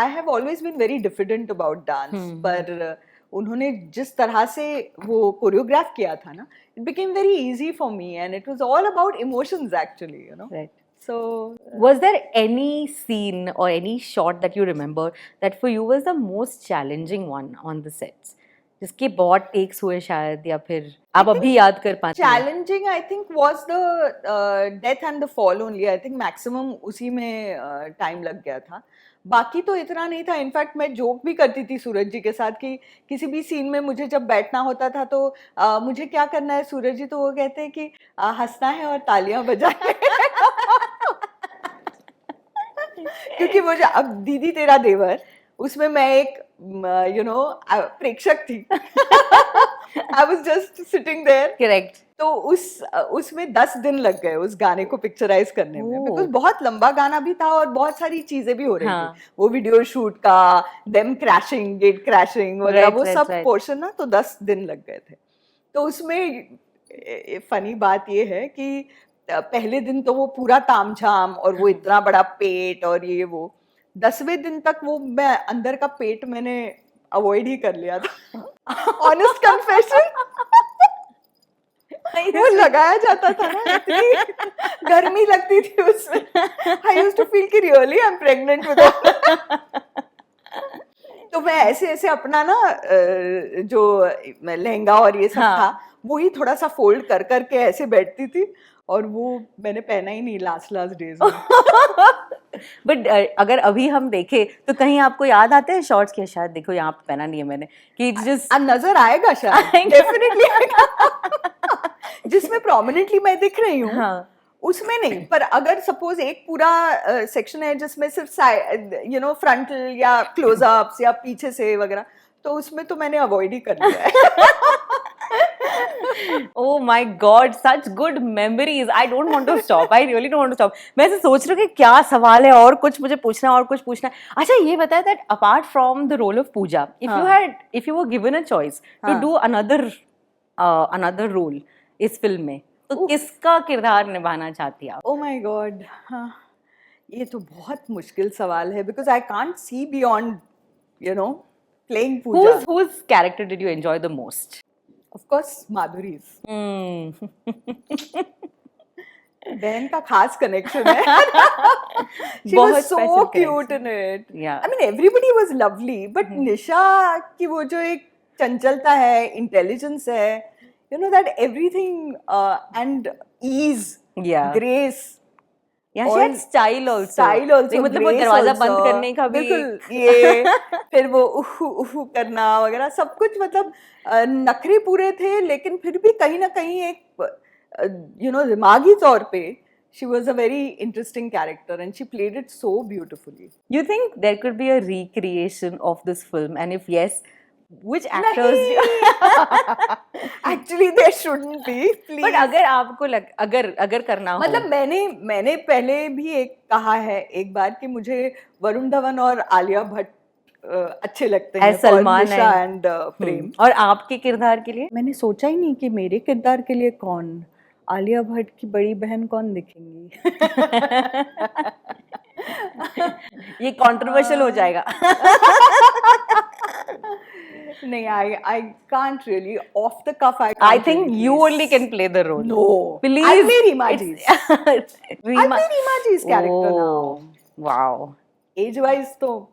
I have always been very diffident about dance. पर उन्होंने जिस तरह से वो कोरियोग्राफ किया था ना, it became very easy for me and it was all about emotions actually, you know. Right. So Was there any scene or any shot that you remember that for you was the most challenging one on the sets? जिसके बहुत takes हुए शायद, या फिर आप अभी याद कर पाते हैं? challenging I think was the death and the fall only. I think maximum उसी में time लग गया था. बाकी तो इतना नहीं था. इनफैक्ट मैं जोक भी करती थी सूरज जी के साथ कि किसी भी सीन में मुझे जब बैठना होता था तो मुझे क्या करना है सूरज जी, तो वो कहते हैं कि हंसना है और तालियां बजाना है. क्योंकि मुझे अब दीदी तेरा देवर, उसमें मैं एक प्रेक्षक थी. I was just sitting there. Correct. तो उसमें 10 दिन लग गए उस गाने को पिक्चराइज करने में, बिकॉज बहुत लंबा गाना भी था और बहुत सारी चीजें भी हो रही थी. वो वीडियो शूट का, देम क्रैशिंग, गेट क्रैशिंग वगैरह, वो सब पोर्शन ना, तो 10 दिन लग गए थे. तो उसमें फनी बात ये है कि पहले दिन तो वो पूरा तामझाम और वो इतना बड़ा पेट और ये वो, 10वें दिन तक वो मैं अंदर का पेट मैंने अवॉइड ही कर लिया था. Honest confession. वो लगाया जाता था ना, इतनी गर्मी लगती थी उसमें. आई यूज्ड टू फील कि really I am pregnant with. तो मैं ऐसे ऐसे अपना ना जो लहंगा और ये सब था, वो ही थोड़ा सा फोल्ड कर करके ऐसे बैठती थी, और वो मैंने पहना ही नहीं लास्ट डेज में. बट अगर अभी हम देखें तो कहीं आपको याद आते हैं शॉर्ट्स के, शायद देखो यहाँ पे पहना नहीं है मैंने, कि जस्ट नजर आएगा शायद, डेफिनेटली आएगा. जिसमें प्रोमिनेंटली मैं दिख रही हूँ, हाँ. उसमें नहीं, पर अगर सपोज एक पूरा सेक्शन है जिसमें सिर्फ फ्रंटल या क्लोजअप्स या पीछे से वगैरह, तो उसमें तो मैंने अवॉइड ही कर लिया है. Oh my God, such good memories. I don't want to stop. I really don't want to stop. मैं ऐसे सोच रही हूँ कि क्या सवाल है, और कुछ मुझे पूछना और कुछ पूछना है. अच्छा ये बताया that apart from the role of Pooja, if you were given a choice to do another role इस फिल्म में, तो किसका किरदार निभाना चाहती आप? Oh my God, हाँ, ये तो बहुत मुश्किल सवाल है, because I can't see beyond, playing Pooja. Whose character did you enjoy the most? Of course, Madhuri's. बहन का खास कनेक्शन है. She was so cute in it. Yeah. I mean, everybody was lovely, but निशा की वो जो एक चंचलता है, इंटेलिजेंस है, that everything and ease, grace. Yeah, she had style also. Style also. मतलब वो दरवाजा बंद करने का भी, बिल्कुल ये, फिर वो उहू करना वगैरह सब कुछ, मतलब नखरे पूरे थे, लेकिन फिर भी कहीं ना कहीं एक दिमागी तौर पे she was a very interesting character and she played it so beautifully. You think there could be a recreation of this film, and if yes, which actors? Actually there shouldn't be, please. But अगर आपको अगर करना हो, मतलब मैंने पहले भी एक कहा है एक बार कि मुझे वरुण धवन और आलिया भट्ट अच्छे लगते हैं, सलमान एंड प्रेम. और आपके किरदार के लिए? मैंने सोचा ही नहीं कि मेरे किरदार के लिए कौन, आलिया भट्ट की बड़ी बहन कौन दिखेंगी. ये कंट्रोवर्शियल हो जाएगा. नहीं, I can't really off the cuff. I think you only can play the role. No, please. I play Rimaji's. I play Rimaji's character now. Wow. Age wise, तो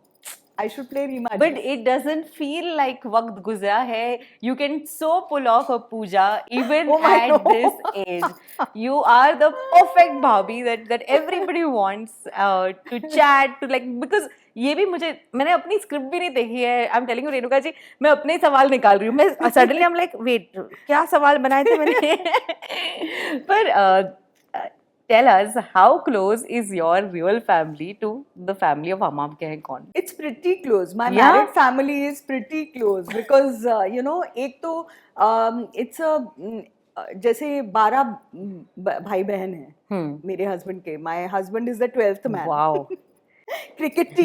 I should play Rimaji. But it doesn't feel like वक्त गुजरा है. You can so pull off a Pooja even at this age. You are the perfect bhabhi that everybody wants to chat to, like, because ये भी मैंने अपनी script भी नहीं देखी है. I am telling you Renuka ji, मैं अपने ही सवाल निकाल रही हूँ. मैं suddenly I am like wait, क्या सवाल बनाए थे मैंने. पर tell us, how close is your real family to the family of हम आपके हैं कौन? It's pretty close. My married family is pretty close because एक तो it's a जैसे 12 भाई बहन हैं मेरे हस्बैंड के. My husband is the 12th man. Wow. cricket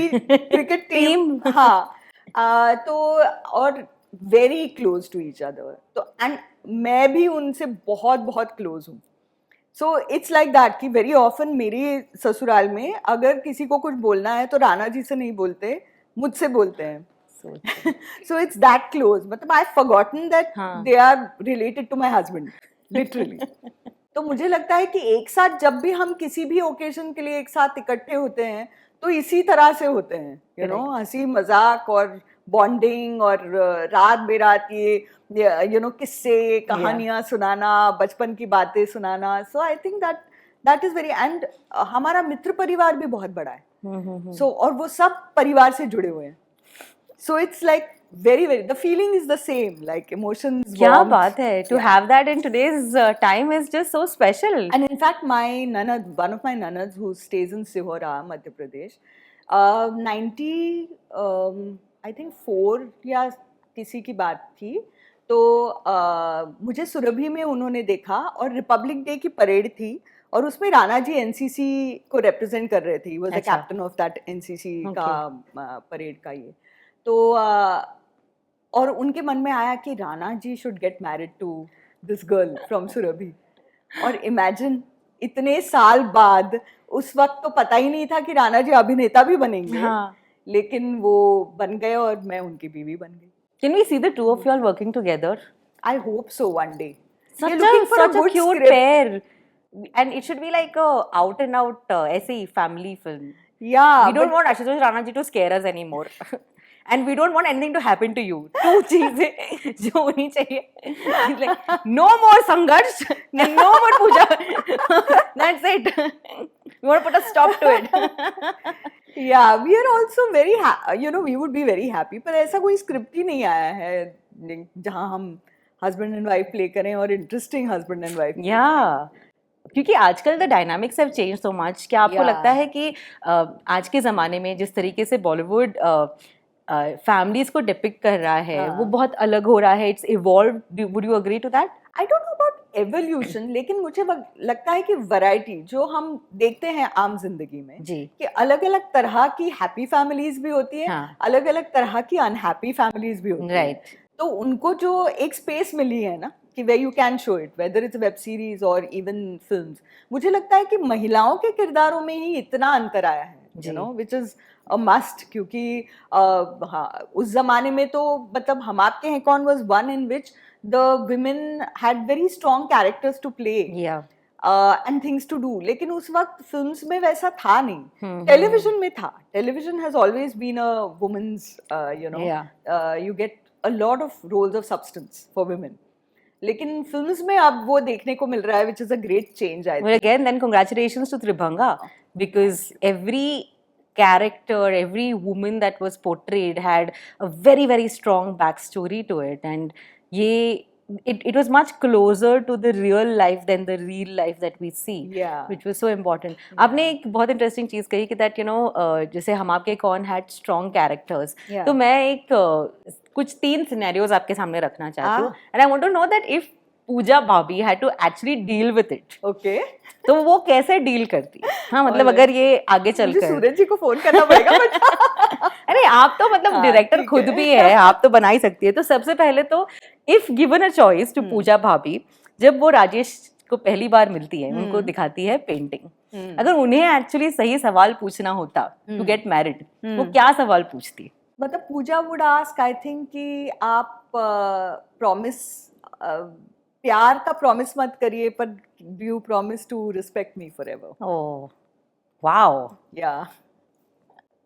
team. हाँ. तो और very close to each other. तो and मैं भी उनसे बहुत बहुत close हूँ. So it's like that कि very often मेरे ससुराल में अगर किसी को कुछ बोलना है तो राणा जी से नहीं बोलते, मुझसे बोलते हैं. So true. So it's that close. मतलब I've forgotten that हाँ. they are related to my husband, literally. तो मुझे लगता है कि एक साथ जब भी हम किसी भी ओकेजन के लिए एक साथ इकट्ठे होते हैं तो इसी तरह से होते हैं, यू नो, हंसी मजाक और बॉन्डिंग और रात बेरात ये यू नो किस्से कहानियां सुनाना, बचपन की बातें सुनाना. So I think that is very, and हमारा मित्र परिवार भी बहुत बड़ा है. सो और वो सब परिवार से जुड़े हुए हैं. So it's like very the feeling is the same, like emotions, क्या warmth. बात है, to have that in today's time is just so special. And in fact my nanad, one of my nanads who stays in Sihora, Madhya Pradesh, 90 I think 4 या किसी की बात थी, तो मुझे सुरभि में उन्होंने देखा और रिपब्लिक डे की परेड थी और उसमें राणा जी एनसीसी को रिप्रेजेंट कर रहे थे. He was the captain of that NCC का परेड का ये. तो और उनके मन में आया कि Rana ji should get married to this girl from Surabhi. और इमेजिन इतने साल बाद, उस वक्त तो पता ही नहीं था कि राणा जी अभिनेता भी बनेंगे. हाँ. लेकिन वो बन गए और मैं उनकी बीवी बन गई. Can we see the two of you all working together? I hope so one day. Such a cute pair. And it should be like a out and out ऐसे ही family film. Yeah. We don't want Ashutosh Rana ji to scare us anymore. And we don't want anything to happen to you. 2 चीजें जो होनी चाहिए. Like, no more संघर्ष and no more Puja. That's it. We want to put a stop to it. Yeah, we are also very you know, we would be very happy. पर ऐसा कोई script ही नहीं आया है जहाँ हम हस्बैंड एंड वाइफ प्ले करें और इंटरेस्टिंग हस्बैंड एंड वाइफ. या क्योंकि आजकल the dynamics have change so much. क्या आपको लगता है कि आज के ज़माने में जिस तरीके से बॉलीवुड फैमिलीज को डिपिक्ट कर रहा है वो बहुत अलग हो रहा है? It's evolved. Would you agree to that? I don't know about evolution, लेकिन मुझे लगता है कि वैरायटी जो हम देखते हैं आम जिंदगी में जी, कि अलग अलग तरह की हैप्पी फैमिलीज भी होती है, अलग अलग तरह की अनहैप्पी फैमिलीज भी होती है. तो उनको जो एक स्पेस मिली है ना कि where you can show it, whether it's web series और इवन फिल्म्स, मुझे लगता है कि महिलाओं के किरदारों में ही इतना अंतर आया है, you no, which is a must. क्योंकि हाँ, उस जमाने में तो मतलब हम आपके हैं कौन was one in which the women had very strong characters to play. And things to do. लेकिन उस वक्त फिल्म्स में वैसा था नहीं. टेलीविजन में था. Television has always been a woman's you know, you get a lot of roles of substance for women. लेकिन फिल्म्स में अब वो देखने को मिल रहा है, which is a great change, I think. Well, again, then congratulations to Tribhanga, because every character, every woman that was portrayed had a very, very strong backstory to it, and it was much closer to the real life than the real life that we see, which was so important. आपने एक बहुत interesting चीज़ कही कि that, you know, जैसे हम आपके कौन had strong characters, तो मैं एक कुछ 3 scenarios आपके सामने रखना चाहती हूँ, and I want to know that if पूजा भाभी had to actually deal with it. Okay. तो वो कैसे डील करती? हाँ, मतलब अगर ये आगे चलकर सूरज जी को फोन करना पड़ेगा. अरे आप तो मतलब डायरेक्टर खुद भी है, आप तो बना ही सकती है. तो सबसे पहले तो if given a choice to Pooja भाभी, जब वो राजेश को पहली बार मिलती है, उनको दिखाती है पेंटिंग, अगर उन्हें एक्चुअली सही सवाल पूछना होता टू गेट मैरिड, वो क्या सवाल पूछती? मतलब Pooja would ask, I think, कि आप प्रॉमिस प्यार का प्रॉमिस मत करिए, पर do you promise to respect me forever? Oh wow, yeah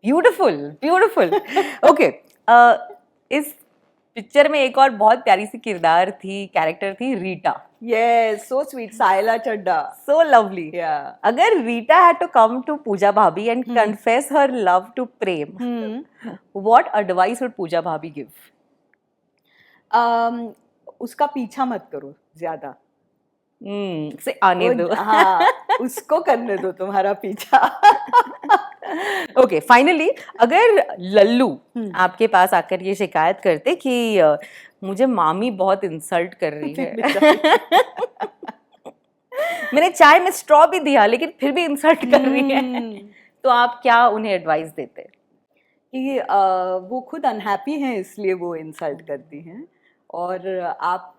beautiful beautiful. Okay, इस पिक्चर में एक और बहुत प्यारी सी किरदार थी, कैरेक्टर थी Rita. Yes, so sweet, Sayla चड्डा, so lovely. अगर Rita had to come to पूजा भाभी and confess her love to Prem, what advice would पूजा भाभी give? उसका पीछा मत करो ज्यादा, से आने दो. हाँ, उसको करने दो तुम्हारा पीछा. ओके, फाइनली अगर लल्लू आपके पास आकर ये शिकायत करते कि मुझे मामी बहुत इंसल्ट कर रही है, मैंने चाय में स्ट्रॉ भी दिया लेकिन फिर भी इंसल्ट कर रही है, तो आप क्या उन्हें एडवाइस देते? कि वो खुद अनहैप्पी हैं इसलिए वो इंसल्ट करती हैं, और आप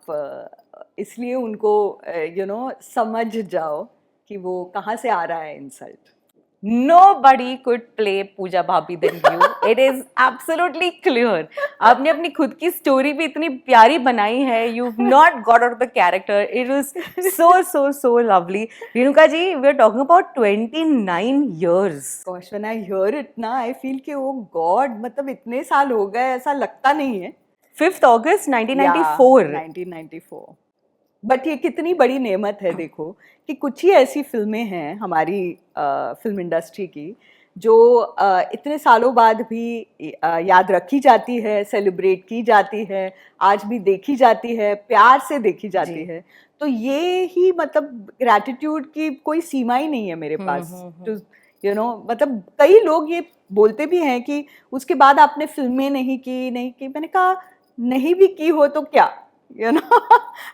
इसलिए उनको यू नो समझ जाओ कि वो कहाँ से आ रहा है insult. Nobody could play Pooja Bhabhi than you. It is absolutely clear. आपने अपनी खुद की स्टोरी भी इतनी प्यारी बनाई है. You've not got out of the character. It was so lovely. Renuka ji, we are talking about 29 years. Gosh, when I hear it ना, I feel कि oh God, मतलब इतने साल हो गए, ऐसा लगता नहीं है. 5th August 1994. 1994. बट ये कितनी बड़ी नेमत है, देखो कि कुछ ही ऐसी फिल्में हैं हमारी फिल्म इंडस्ट्री की जो इतने सालों बाद भी याद रखी जाती है, सेलिब्रेट की जाती है, आज भी देखी जाती है, प्यार से देखी जाती है. तो ये ही मतलब ग्रैटिट्यूड की कोई सीमा ही नहीं है मेरे पास. टू मतलब कई लोग ये बोलते भी हैं कि उसके बाद आपने फिल्में नहीं की. मैंने कहा नहीं भी की हो तो क्या,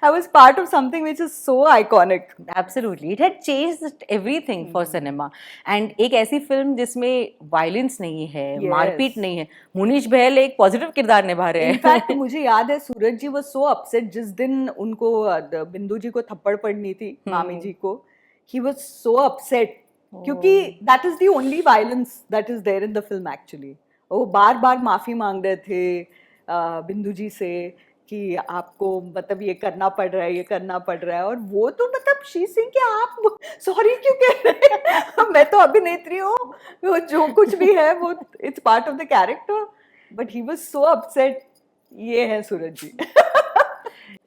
I was part of something which is so iconic. Absolutely, it had changed everything for cinema. And एक ऐसी फिल्म जिसमें वायलेंस नहीं है, मारपीट नहीं है. मुनीश बहल एक पॉजिटिव किरदार निभा रहे हैं. इनफैक्ट मुझे याद है सूरज जी was so upset जिस दिन उनको बिंदु जी को थप्पड़ पड़नी थी, मामी जी को. He was so upset क्योंकि that is the only violence that is there in the film actually. वो बार माफी मांग रहे थे बिंदु जी से कि आपको मतलब ये करना पड़ रहा है. और वो तो मतलब शी सिंह कि आप सॉरी क्यों कह रहे हैं, मैं तो अभिनेत्री हूँ, जो कुछ भी है वो it's part of the character. But he was so upset. ये है सूरज जी.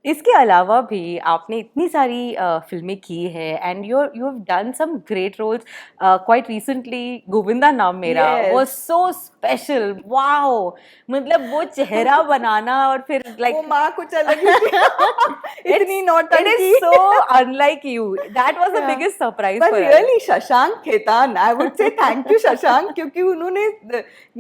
इसके अलावा भी आपने इतनी सारी फिल्में की है and you have done some great roles. Quite recently Govinda Naam Mera was so special. Wow, मतलब वो चेहरा बनाना और फिर लाइक वो माँ कुछ अलग ही इतनी नौटंकी. It is so unlike you. That was the biggest surprise for really. Shashank Khaitan, I would say thank you Shashank, क्योंकि उन्होंने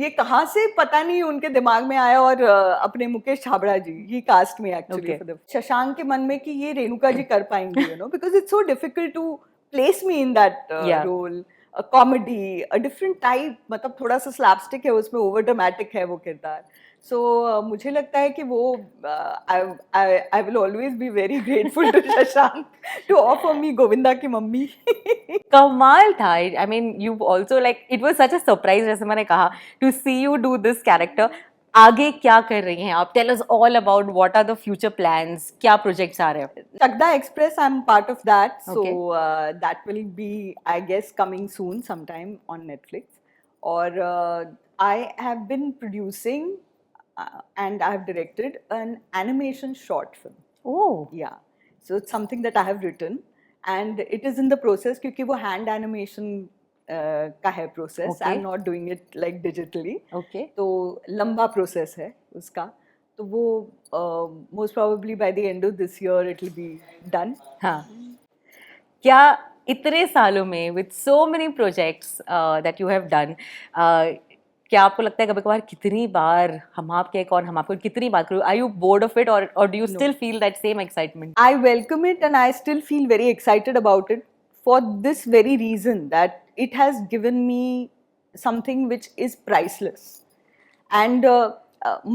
ये कहाँ से पता नहीं उनके दिमाग में आया. और अपने मुकेश छाबड़ा जी ही कास्ट में एक्चुअली फॉर द शशांक के मन में कि ये रेणुका जी कर पाएंगी, because it's so difficult to place me in that role. Comedy, a different type, मतलब थोड़ा सा स्लैपस्टिक है उसमें, ओवर ड्रामेटिक है वो किरदार. सो मुझे लगता है कि वो I will always be very grateful to Shashank to offer me Govinda की मम्मी. कमाल था. I mean you also like it was such a surprise, जैसे मैंने कहा, to see you do this character. आगे क्या कर रही हैं आप? Tell us all about what are the future plans. क्या प्रोजेक्ट्स आ रहे हैं? Chakda Express, I am part of that. So that will B, I guess, coming soon sometime on Netflix. और I have been producing and I have directed an animation short film. Oh. Yeah. So it's something that I have written and it is in the process क्योंकि वो hand animation का है process. Okay. I'm not doing it like digitally. Okay. तो लंबा process है उसका. तो वो most probably by the end of this year it will be done. हाँ. क्या इतने सालों में with so many projects that you have done, क्या आपको लगता है कभी कभार कितनी बार हम आपके एक और हम आपको कितनी बार करूँ? Are you bored of it or do you still feel that same excitement? I welcome it and I still feel very excited about it for this very reason that it has given me something which is priceless and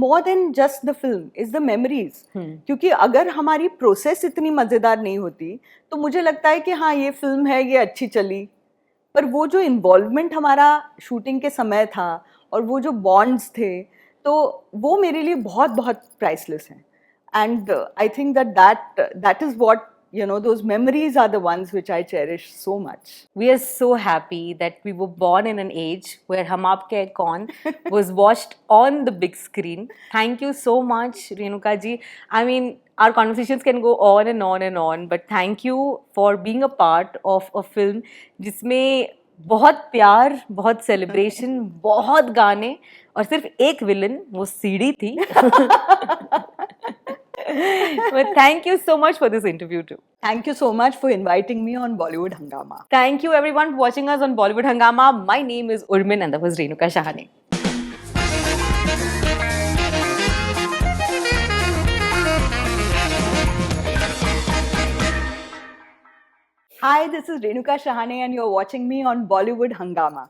more than just the film is the memories. क्योंकि अगर हमारी process इतनी मज़ेदार नहीं होती तो मुझे लगता है कि हाँ ये फिल्म है, ये अच्छी चली, पर वो जो इन्वॉल्वमेंट हमारा शूटिंग के समय था और वो जो बॉन्ड्स थे, तो वो मेरे लिए बहुत बहुत प्राइसलेस हैं. And I think that is what those memories are the ones which I cherish so much. We are so happy that we were born in an age where Hum Aapke Hai Kaun was watched on the big screen. Thank you so much, Renuka ji. I mean, our conversations can go on and on and on, but thank you for being a part of a film जिसमें बहुत प्यार, बहुत celebration, बहुत गाने और सिर्फ एक villain, वो सीढ़ी थी. But thank you so much for this interview too. Thank you so much for inviting me on Bollywood Hangama. Thank you everyone for watching us on Bollywood Hangama. My name is Urmin and that was Renuka Shahane. Hi, this is Renuka Shahane and you're watching me on Bollywood Hangama.